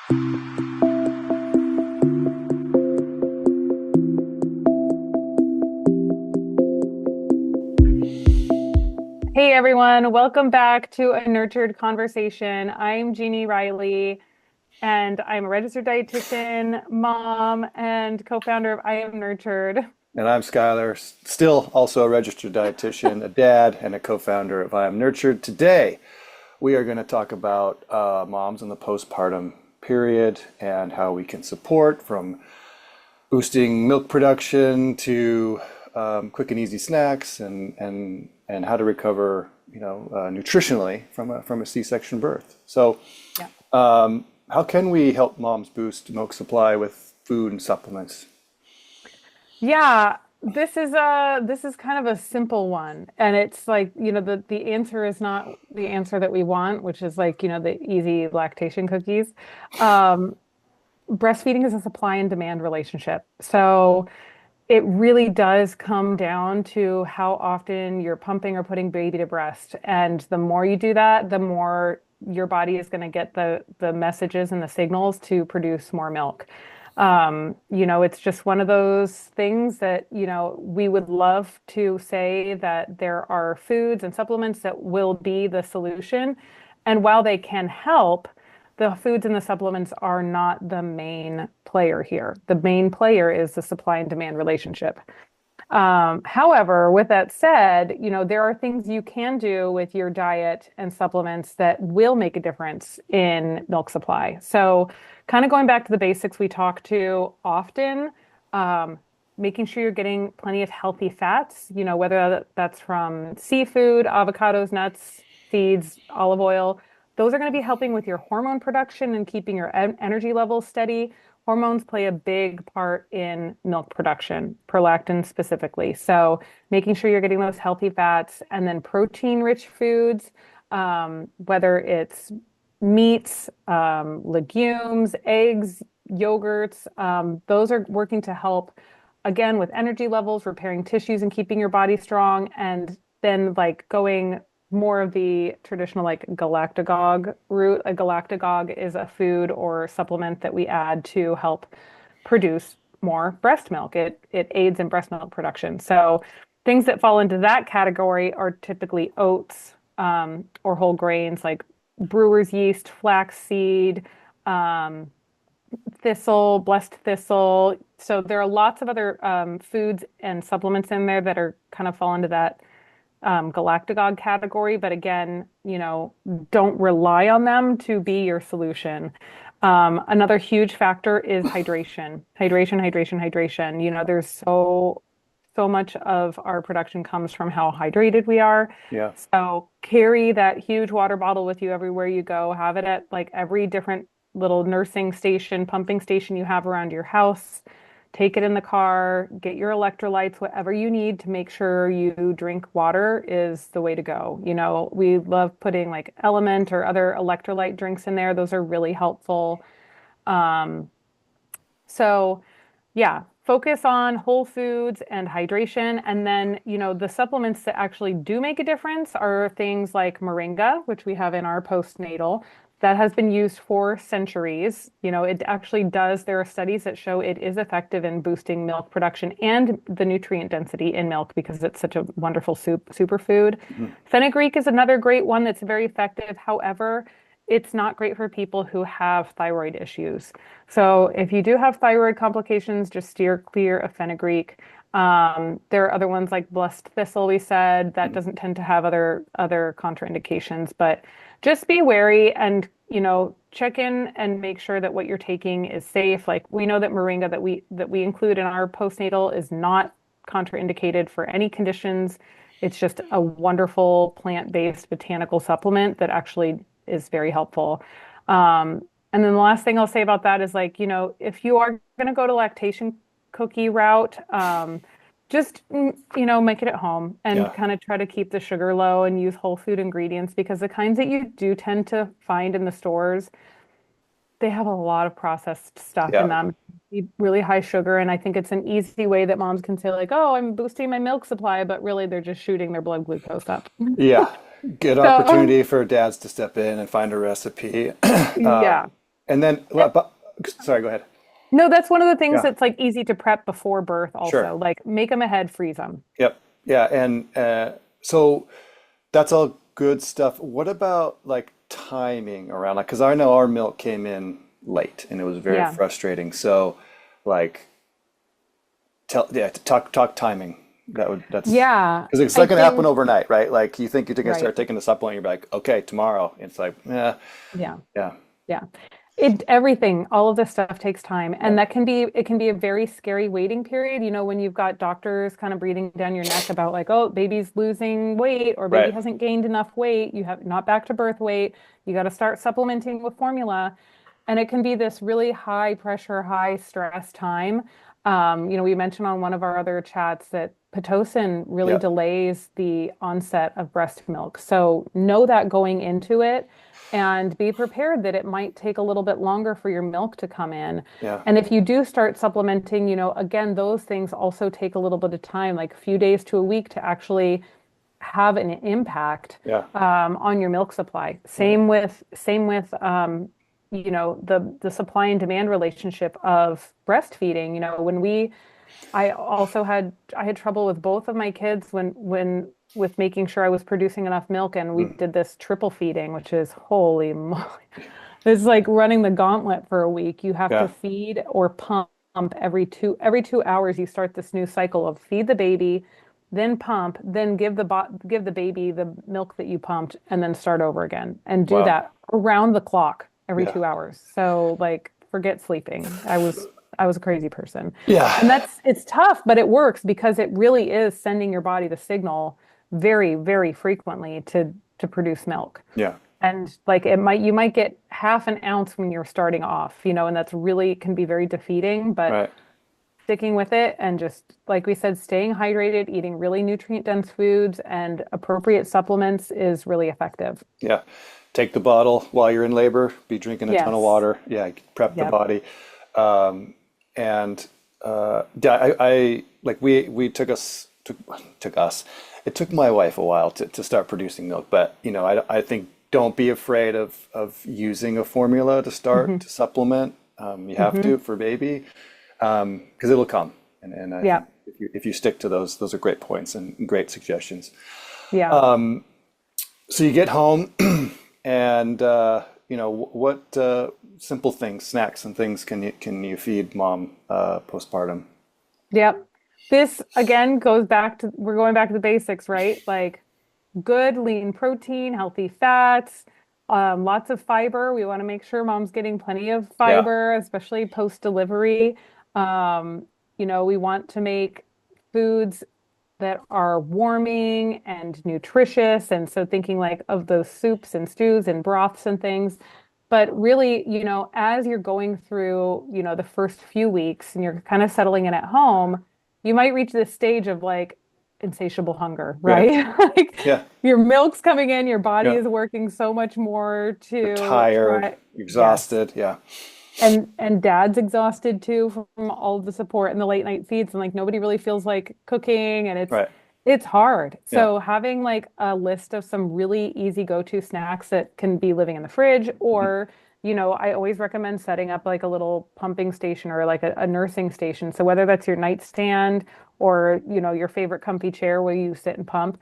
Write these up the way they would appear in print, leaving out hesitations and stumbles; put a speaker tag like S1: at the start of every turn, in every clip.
S1: Hey everyone, welcome back to a Nurtured Conversation. I'm Jeannie Riley, and I'm a registered dietitian, mom, and co-founder of I Am Nurtured.
S2: And I'm Skylar, still also a registered dietitian, a dad, and a co-founder of I Am Nurtured. Today, we are going to talk about moms in the postpartum period and how we can support from boosting milk production to quick and easy snacks and how to recover, nutritionally from a C-section birth. So,
S1: Yeah.
S2: how can we help moms boost milk supply with food and supplements?
S1: Yeah, this is kind of a simple one. And it's like, the answer is not the answer that we want, which is like, the easy lactation cookies. Um, Breastfeeding is a supply and demand relationship. So it really does come down to how often you're pumping or putting baby to breast. And the more you do that, the more your body is going to get the messages and the signals to produce more milk. It's just one of those things that, we would love to say that there are foods and supplements that will be the solution. And while they can help, the foods and the supplements are not the main player here. The main player is the supply and demand relationship. However, with that said, there are things you can do with your diet and supplements that will make a difference in milk supply. So, kind of going back to the basics we talk to often, um, making sure you're getting plenty of healthy fats, whether that's from seafood, avocados, nuts, seeds, olive oil. Those are going to be helping with your hormone production and keeping your energy levels steady. Hormones play a big part in milk production, prolactin specifically. So making sure you're getting those healthy fats and then protein-rich foods, whether it's meats, legumes, eggs, yogurts, those are working to help, again, with energy levels, repairing tissues and keeping your body strong. And then like going more of the traditional like galactagogue route. A galactagogue is a food or supplement that we add to help produce more breast milk. It aids in breast milk production. So things that fall into that category are typically oats, or whole grains like brewer's yeast, flaxseed, um, thistle, blessed thistle. So there are lots of other foods and supplements in there that are kind of fall into that galactagogue category. But again, don't rely on them to be your solution. Another huge factor is hydration. Hydration, hydration, hydration. There's so much of our production comes from how hydrated we are.
S2: Yeah.
S1: So carry that huge water bottle with you everywhere you go. Have it at like every different little nursing station, pumping station you have around your house. Take it in the car, get your electrolytes, whatever you need to make sure you drink water is the way to go. We love putting like Element or other electrolyte drinks in there. Those are really helpful. Um, so yeah, focus on whole foods and hydration. And then, the supplements that actually do make a difference are things like moringa, which we have in our postnatal, that has been used for centuries. It actually does. There are studies that show it is effective in boosting milk production and the nutrient density in milk because it's such a wonderful superfood.
S2: Mhm.
S1: Fenugreek is another great one that's very effective. However, it's not great for people who have thyroid issues. So if you do have thyroid complications, just steer clear of fenugreek. There are other ones like blessed thistle, we said, that doesn't tend to have other contraindications, but just be wary and, check in and make sure that what you're taking is safe. Like we know that moringa that we include in our postnatal is not contraindicated for any conditions. It's just a wonderful plant-based botanical supplement that actually is very helpful. And then the last thing I'll say about that is like, if you are going to go to lactation cookie route, just, make it at home and
S2: Yeah.
S1: kind of try to keep the sugar low and use whole food ingredients because the kinds that you do tend to find in the stores, they have a lot of processed stuff in
S2: Yeah.
S1: them. Really high sugar. And I think it's an easy way that moms can say like, oh, I'm boosting my milk supply, but really they're just shooting their blood glucose up.
S2: Yeah. Good
S1: So,
S2: opportunity for dads to step in and find a recipe.
S1: yeah.
S2: And then,
S1: Yep.
S2: sorry, go ahead.
S1: No, that's one of the things
S2: Yeah,
S1: that's like easy to prep before birth
S2: sure.
S1: also. Like make them ahead, freeze them.
S2: Yep. Yeah. And so that's all good stuff. What about like timing around, like, because I know our milk came in late and it was very
S1: Yeah.
S2: frustrating. So, like, yeah, talk timing. That's
S1: Yeah.
S2: because it's
S1: I
S2: not going to happen
S1: think,
S2: overnight, right? Like, you think you're going to
S1: right.
S2: start taking the supplement, you're like, okay, tomorrow. It's like, yeah,
S1: Yeah.
S2: yeah,
S1: Yeah. Everything, all of this stuff takes time.
S2: yeah,
S1: And it can be a very scary waiting period. You know, when you've got doctors kind of breathing down your neck about like, oh, baby's losing weight or baby
S2: right,
S1: hasn't gained enough weight. You have not back to birth weight. You got to start supplementing with formula. And it can be this really high pressure, high stress time. We mentioned on one of our other chats that Pitocin really
S2: yeah,
S1: delays the onset of breast milk. So know that going into it and be prepared that it might take a little bit longer for your milk to come in.
S2: yeah,
S1: And if you do start supplementing, again, those things also take a little bit of time, like a few days to a week to actually have an impact
S2: yeah,
S1: on your milk supply.
S2: right,
S1: The supply and demand relationship of breastfeeding. I had trouble with both of my kids when with making sure I was producing enough milk, and we
S2: mm,
S1: did this triple feeding, which is holy moly. It's like running the gauntlet for a week. You have to
S2: yeah,
S1: feed or pump every 2 hours. You start this new cycle of feed the baby, then pump, then give the baby the milk that you pumped, and then start over again, and do
S2: wow,
S1: that around the clock every
S2: yeah,
S1: 2 hours. So like forget sleeping. I was a crazy person. And
S2: yeah,
S1: it's tough, but it works because it really is sending your body the signal very, very frequently to produce milk.
S2: yeah,
S1: And like you might get half an ounce when you're starting off, and that's really can be very defeating, but
S2: right,
S1: sticking with it and just like we said, staying hydrated, eating really nutrient dense foods and appropriate supplements is really effective.
S2: yeah. Take the bottle while you're in labor, be drinking a ton of
S1: Yes.
S2: water. Yeah, prep the
S1: Yep.
S2: body. Um, and yeah, I like we took us. It took my wife a while to start producing milk, but I think don't be afraid of using a formula to start
S1: Hmm.
S2: to supplement. You have
S1: Hmm.
S2: to for baby, because it'll come. And I think
S1: Yeah.
S2: if you stick to those are great points and great suggestions.
S1: Yeah.
S2: So you get home, and what simple things, snacks and things can you feed mom postpartum?
S1: Yep. This again goes back to we're going back to the basics, right? Like good lean protein, healthy fats, lots of fiber. We want to make sure mom's getting plenty of
S2: Yeah,
S1: fiber, especially post delivery. We want to make foods that are warming and nutritious. And so thinking like of those soups and stews and broths and things. But really, as you're going through, the first few weeks and you're kind of settling in at home, you might reach this stage of like insatiable hunger,
S2: right.
S1: right? Like
S2: Yeah,
S1: your milk's coming in, your body
S2: yeah.
S1: is working so much more
S2: You're
S1: to
S2: tired,
S1: try. Yes.
S2: exhausted. Yeah,
S1: And dad's exhausted too from all of the support and the late night feeds and like nobody really feels like cooking and it's
S2: right.
S1: it's hard.
S2: Yeah,
S1: So having like a list of some really easy go-to snacks that can be living in the fridge
S2: mhm,
S1: or I always recommend setting up like a little pumping station or like a nursing station. So whether that's your nightstand or your favorite comfy chair where you sit and pump,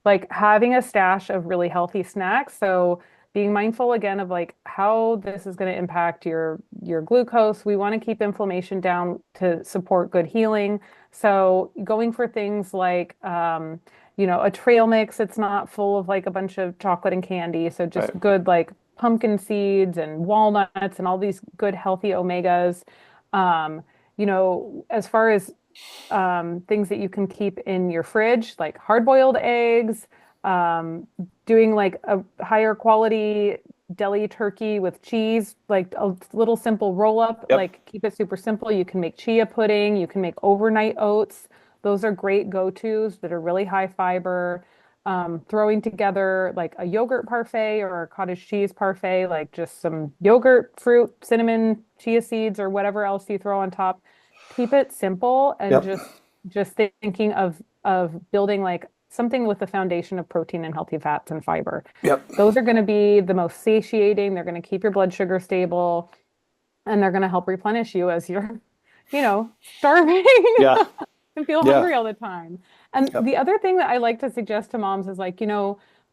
S1: like having a stash of really healthy snacks. So being mindful again of like how this is going to impact your glucose. We want to keep inflammation down to support good healing. So going for things like a trail mix that's not full of like a bunch of chocolate and candy. So just
S2: right.
S1: good like pumpkin seeds and walnuts and all these good healthy omegas. As far as things that you can keep in your fridge, like hard-boiled eggs, um, doing like a higher quality deli turkey with cheese, like a little simple roll up,
S2: Yep,
S1: like keep it super simple. You can make chia pudding, you can make overnight oats. Those are great go-tos that are really high fiber. Throwing together like a yogurt parfait or a cottage cheese parfait, like just some yogurt, fruit, cinnamon, chia seeds, or whatever else you throw on top. Keep it simple and
S2: yep,
S1: just thinking of building like something with the foundation of protein and healthy fats and fiber.
S2: yep.
S1: Those are going to be the most satiating. They're going to keep your blood sugar stable. and they're going to help replenish you as you're, starving
S2: Yeah.
S1: and feel
S2: Yeah.
S1: hungry all the time. And
S2: Yep.
S1: the other thing that I like to suggest to moms is like,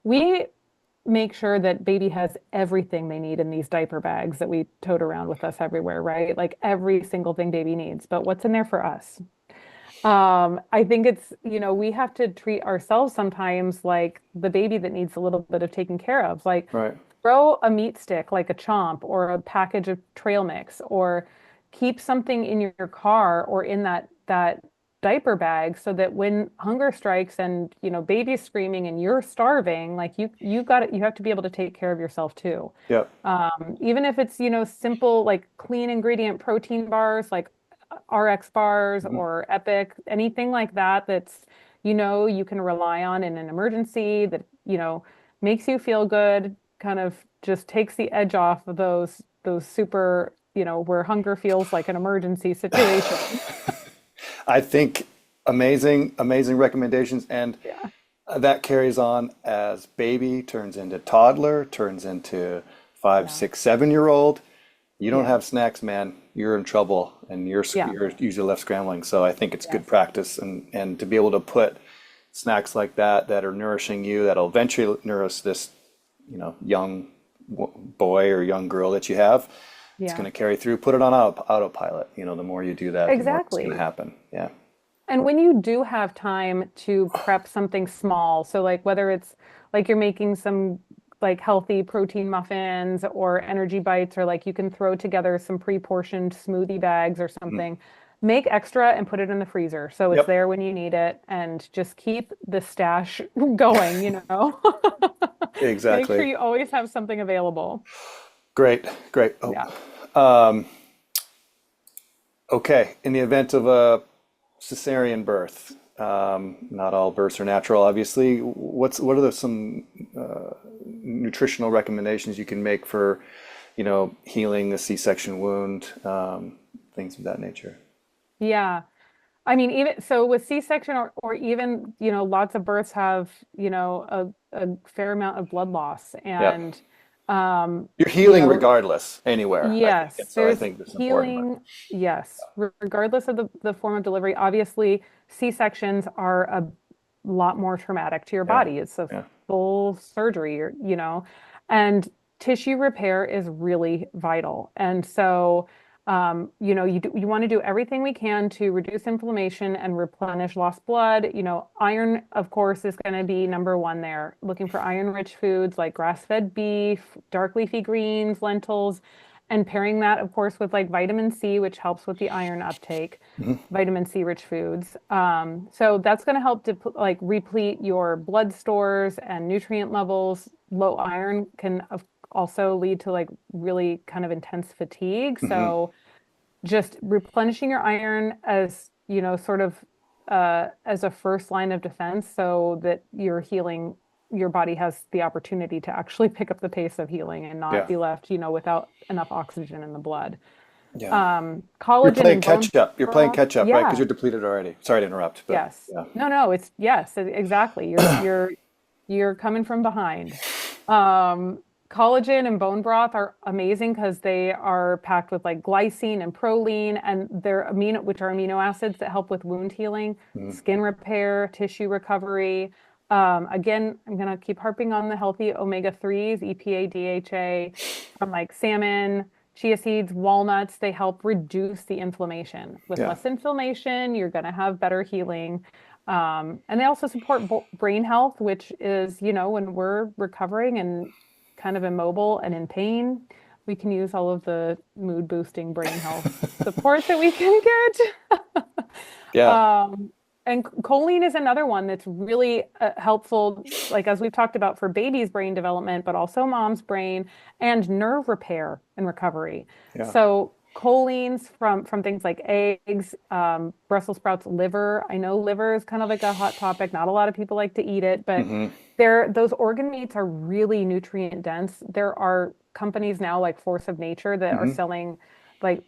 S1: we make sure that baby has everything they need in these diaper bags that we tote around with us everywhere, right? Like every single thing baby needs. But what's in there for us? I think it's, we have to treat ourselves sometimes like the baby that needs a little bit of taking care of. Like
S2: Right.
S1: throw a meat stick like a chomp or a package of trail mix, or keep something in your car or in that diaper bag so that when hunger strikes and, baby's screaming and you're starving, like you have to be able to take care of yourself too.
S2: Yep.
S1: Even if it's, simple, like clean ingredient protein bars, like RX bars
S2: Mhm.
S1: or Epic, anything like that that's, you can rely on in an emergency that, makes you feel good, kind of just takes the edge off of those super, where hunger feels like an emergency situation.
S2: I think amazing, amazing recommendations. And
S1: Yeah.
S2: that carries on as baby turns into toddler, turns into five,
S1: Yeah.
S2: 6, 7 year old. You don't
S1: Yeah.
S2: have snacks, man, you're in trouble and
S1: Yeah.
S2: you're usually left scrambling. So I think it's good
S1: Yes.
S2: practice and to be able to put snacks like that are nourishing you, that'll eventually nourish this, young boy or young girl that you have. It's going
S1: Yeah.
S2: to carry through. Put it on autopilot. The more you do that, the more it's going to
S1: Exactly.
S2: happen. Yeah.
S1: And when you do have time to prep something small, so like whether it's like you're making some like healthy protein muffins or energy bites, or like you can throw together some pre-portioned smoothie bags or
S2: Mhm.
S1: something, make extra and put it in the freezer so it's
S2: Yep.
S1: there when you need it, and just keep the stash going, Make sure
S2: Exactly.
S1: you always have something available.
S2: Great. Great. Oh,
S1: Yeah.
S2: okay. In the event of a cesarean birth, not all births are natural, obviously. What are some nutritional recommendations you can make for, healing the C-section wound, things of that nature?
S1: Yeah. I mean, even so with C-section or even, lots of births have, a fair amount of blood loss.
S2: Yeah.
S1: And,
S2: You're
S1: you
S2: healing
S1: know,
S2: regardless, anywhere, I think.
S1: yes,
S2: And so I
S1: there's
S2: think this is an important part.
S1: healing. Yes, regardless of the form of delivery. Obviously, C-sections are a lot more traumatic to your
S2: Yeah.
S1: body. It's a
S2: Yeah.
S1: full surgery, and tissue repair is really vital. And so, you want to do everything we can to reduce inflammation and replenish lost blood. Iron, of course, is going to be number one there. Looking for iron-rich foods like grass-fed beef, dark leafy greens, lentils, and pairing that, of course, with like vitamin C, which helps with the iron uptake.
S2: Mhm.
S1: Vitamin C rich foods. So that's going to help to like replete your blood stores and nutrient levels. Low iron can also lead to like really kind of intense fatigue.
S2: Mhm.
S1: So just replenishing your iron as, sort of as a first line of defense so that you're healing, your body has the opportunity to actually pick up the pace of healing and not
S2: Yeah.
S1: be left, without enough oxygen in the blood.
S2: Yeah. You're
S1: Collagen
S2: playing
S1: and bone
S2: catch up. You're playing
S1: broth.
S2: catch up, right? Because
S1: Yeah.
S2: you're depleted already. Sorry to interrupt, but
S1: Yes.
S2: yeah.
S1: No, no, it's yes, exactly. You're coming from behind. Um, Collagen and bone broth are amazing because they are packed with like glycine and proline, and they're which are amino acids that help with wound healing,
S2: Mhm.
S1: skin repair, tissue recovery. Again, I'm gonna keep harping on the healthy omega-3s, EPA, DHA, from like salmon, chia seeds, walnuts. They help reduce the inflammation. With
S2: Yeah.
S1: less inflammation, you're gonna have better healing. And they also support brain health, which is, when we're recovering and kind of immobile and in pain, we can use all of the mood boosting brain health support that we can get.
S2: Yeah.
S1: And choline is another one that's really helpful, like as we've talked about for baby's brain development, but also mom's brain and nerve repair and recovery.
S2: Yeah.
S1: So cholines from things like eggs, Brussels sprouts, liver. I know liver is kind of like a hot topic. Not a lot of people like to eat it, but
S2: Hmm.
S1: those organ meats are really nutrient dense. There are companies now like Force of Nature that are
S2: Hmm.
S1: selling like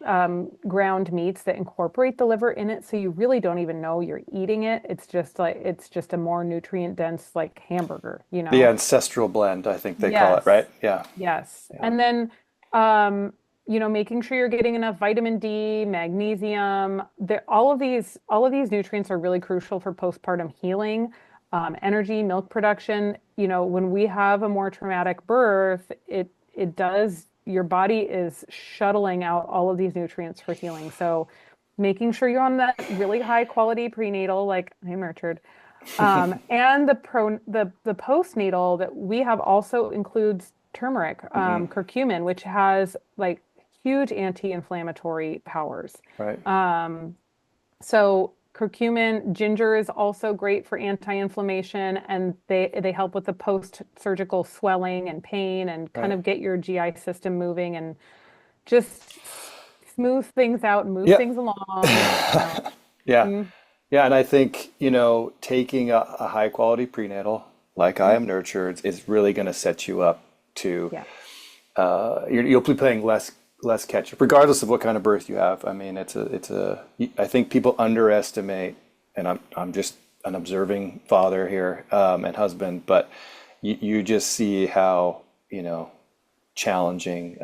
S1: ground meats that incorporate the liver in it, so you really don't even know you're eating it. It's just a more nutrient dense like hamburger.
S2: The ancestral blend, I think they call it,
S1: Yes.
S2: right? Yeah.
S1: Yes.
S2: Yeah.
S1: And then um making sure you're getting enough vitamin D, magnesium. All of these nutrients are really crucial for postpartum healing, energy, milk production. When we have a more traumatic birth, it does, your body is shuttling out all of these nutrients for healing. So making sure you're on that really high quality prenatal, like I'm nurtured. And the postnatal that we have also includes turmeric,
S2: Hmm.
S1: curcumin, which has like huge anti-inflammatory powers.
S2: Right.
S1: So curcumin, ginger is also great for anti-inflammation, and they help with the post-surgical swelling and pain, and kind
S2: Right.
S1: of get your GI system moving and just smooth things out, move
S2: Yeah.
S1: things along.
S2: Yeah.
S1: Mm,
S2: Yeah. And I think, taking a high quality prenatal like I
S1: mm,
S2: am nurtured is really going to set you up to,
S1: yeah,
S2: you'll be playing less catch up, regardless of what kind of birth you have. I mean, I think people underestimate, and I'm just an observing father here, and husband, but you just see how, challenging,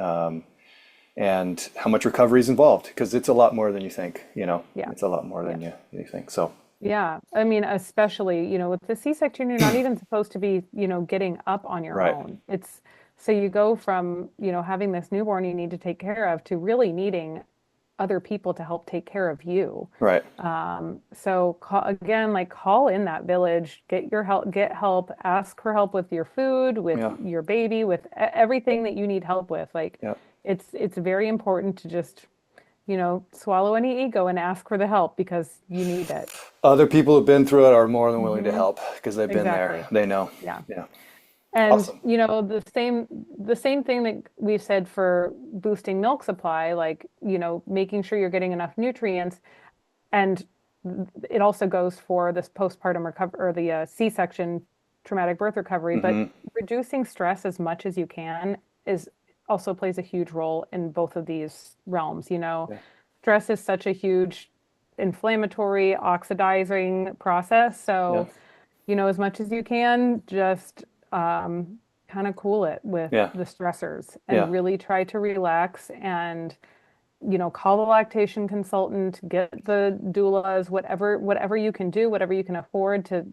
S2: and how much recovery is involved, because it's a lot more than you think,
S1: yeah,
S2: it's a lot more
S1: yeah.
S2: than you think. So,
S1: Yeah, I mean, especially, with the C-section, you're not even supposed to be, getting up on your
S2: right,
S1: own. It's so you go from, having this newborn you need to take care of to really needing other people to help take care of you.
S2: right.
S1: So again, like call in that village, get help, ask for help with your food, with
S2: Yeah,
S1: your baby, with everything that you need help with. Like
S2: yeah.
S1: it's very important to just, swallow any ego and ask for the help because you need it.
S2: Other people who've been through it are more than willing to
S1: Hmm.
S2: help because they've been there.
S1: Exactly.
S2: They know.
S1: Yeah.
S2: Yeah.
S1: And
S2: Awesome.
S1: the same thing that we've said for boosting milk supply, like, making sure you're getting enough nutrients. And it also goes for this postpartum recovery or the C-section traumatic birth recovery, but
S2: Hmm.
S1: reducing stress as much as you can is also plays a huge role in both of these realms.
S2: Yeah.
S1: Stress is such a huge inflammatory, oxidizing process.
S2: Yeah.
S1: So, as much as you can, just kind of cool it with
S2: Yeah.
S1: the stressors
S2: Yeah.
S1: and really try to relax and call the lactation consultant, get the doulas, whatever you can do, whatever you can afford to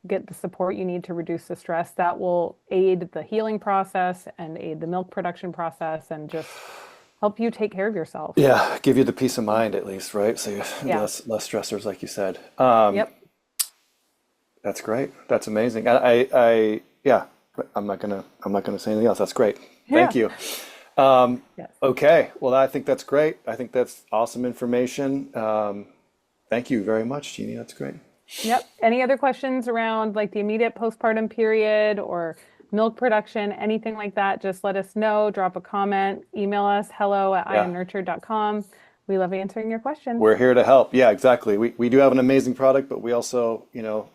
S1: get the support you need to reduce the stress. That will aid the healing process and aid the milk production process and just help you take care of yourself.
S2: Yeah. Give you the peace of mind at least, right? So you
S1: Yeah.
S2: less stressors, like you said.
S1: Yep.
S2: That's great. That's amazing. Yeah. I'm not gonna say anything else. That's great. Thank
S1: Yeah.
S2: you.
S1: Yes.
S2: Okay. Well, I think that's great. I think that's awesome information. Thank you very much, Jeannie. That's great.
S1: Yep. Any other questions around like the immediate postpartum period or milk production, anything like that, just let us know. Drop a comment, email us
S2: Yeah.
S1: hello@iamnurtured.com. We love answering your questions.
S2: We're here to help. Yeah, exactly. We do have an amazing product, but we also,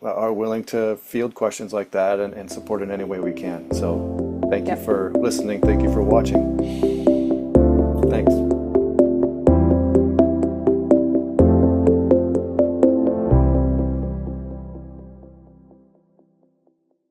S2: are willing to field questions like that and support in any way we can. So thank you
S1: Yep.
S2: for listening. Thank you for watching.